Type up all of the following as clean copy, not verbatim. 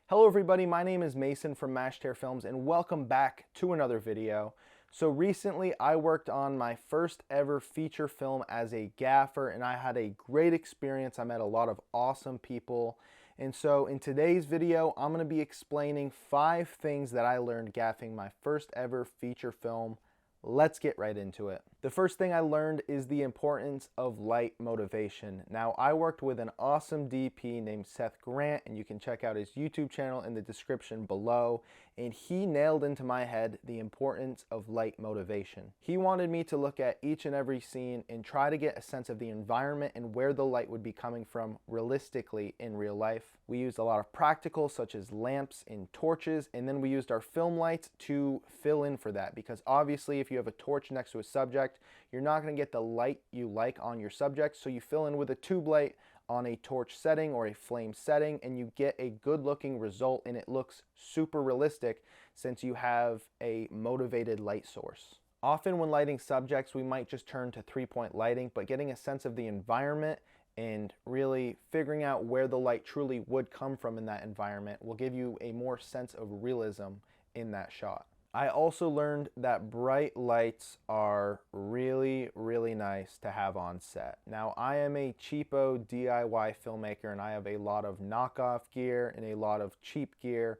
Hello everybody, my name is Mason from Mashtare Films and welcome back to another video. So recently I worked on my first ever feature film as a gaffer and I had a great experience. I met a lot of awesome people. And so in today's video, I'm going to be explaining 5 things that I learned gaffing my first ever feature film. Let's get right into it. The first thing I learned is the importance of light motivation. Now, I worked with an awesome DP named Seth, and you can check out his YouTube channel in the description below, and he nailed into my head the importance of light motivation. He wanted me to look at each and every scene and try to get a sense of the environment and where the light would be coming from realistically in real life. We used a lot of practicals such as lamps and torches, and then we used our film lights to fill in for that, because obviously if you have a torch next to a subject, you're not going to get the light you like on your subject, so you fill in with a tube light on a torch setting or a flame setting and you get a good looking result, and it looks super realistic since you have a motivated light source. Often when lighting subjects, we might just turn to 3-point lighting, but getting a sense of the environment and really figuring out where the light truly would come from in that environment will give you a more sense of realism in that shot. I also learned that bright lights are really nice to have on set. Now, I am a cheapo DIY filmmaker and I have a lot of knockoff gear and a lot of cheap gear,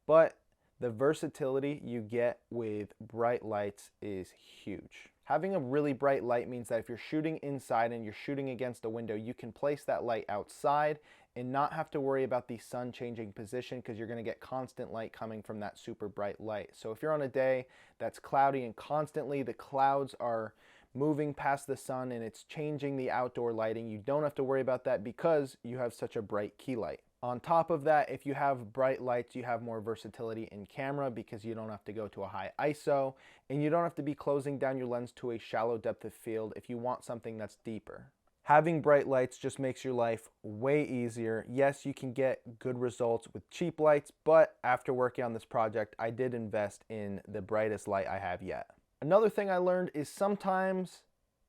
but the versatility you get with bright lights is huge. Having a really bright light means that if you're shooting inside and you're shooting against a window, you can place that light outside and not have to worry about the sun changing position, because you're going to get constant light coming from that super bright light. So if you're on a day that's cloudy and constantly the clouds are moving past the sun and it's changing the outdoor lighting, you don't have to worry about that because you have such a bright key light. On top of that, if you have bright lights, you have more versatility in camera because you don't have to go to a high ISO and you don't have to be closing down your lens to a shallow depth of field if you want something that's deeper. Having bright lights just makes your life way easier. Yes, you can get good results with cheap lights, but after working on this project, I did invest in the brightest light I have yet. Another thing I learned is sometimes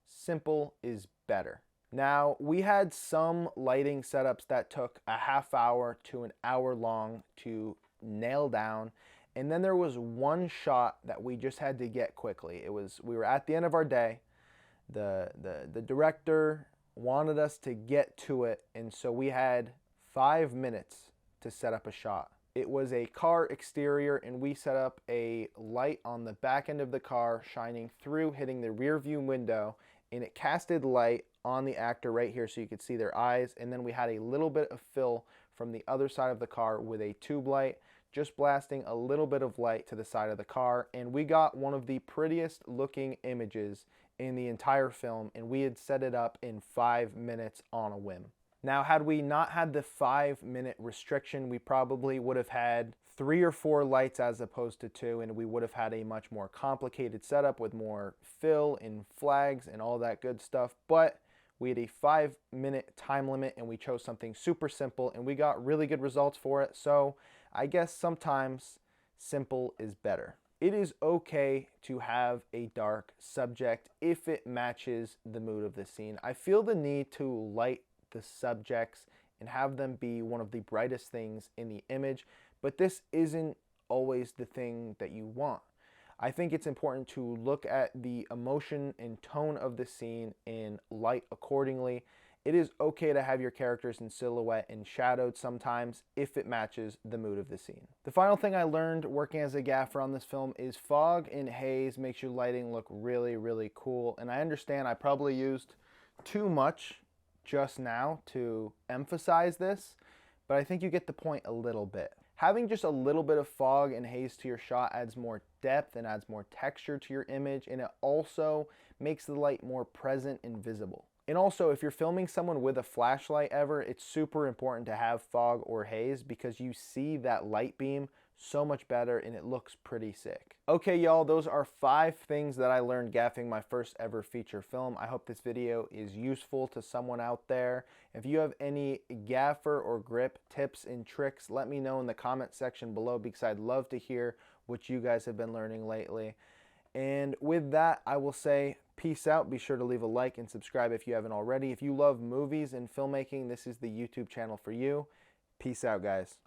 simple is better. Now, we had some lighting setups that took a half hour to an hour long to nail down, and then there was one shot that we just had to get quickly. We were at the end of our day. The director wanted us to get to it, and so we had 5 minutes to set up a shot. It was a car exterior, and we set up a light on the back end of the car shining through, hitting the rear view window, and it casted light on the actor right here so you could see their eyes. And then we had a little bit of fill from the other side of the car with a tube light, just blasting a little bit of light to the side of the car, and we got one of the prettiest looking images in the entire film, and we had set it up in 5 minutes on a whim. Now, had we not had the 5-minute restriction, we probably would have had 3 or 4 lights as opposed to 2, and we would have had a much more complicated setup with more fill and flags and all that good stuff. But we had a 5-minute time limit and we chose something super simple and we got really good results for it. So I guess sometimes simple is better. It is okay to have a dark subject if it matches the mood of the scene. I feel the need to light the subjects and have them be one of the brightest things in the image, but this isn't always the thing that you want. I think it's important to look at the emotion and tone of the scene and light accordingly. It is okay to have your characters in silhouette and shadowed sometimes if it matches the mood of the scene. The final thing I learned working as a gaffer on this film is fog and haze makes your lighting look really cool. And I understand I probably used too much just now to emphasize this, but I think you get the point a little bit. Having just a little bit of fog and haze to your shot adds more depth and adds more texture to your image, and it also makes the light more present and visible. And also, if you're filming someone with a flashlight ever, it's super important to have fog or haze because you see that light beam so much better and it looks pretty sick. Okay, y'all, those are 5 things that I learned gaffing my first ever feature film. I hope this video is useful to someone out there. If you have any gaffer or grip tips and tricks, let me know in the comment section below because I'd love to hear what you guys have been learning lately. And with that, I will say peace out. Be sure to leave a like and subscribe if you haven't already. If you love movies and filmmaking, this is the YouTube channel for you. Peace out, guys.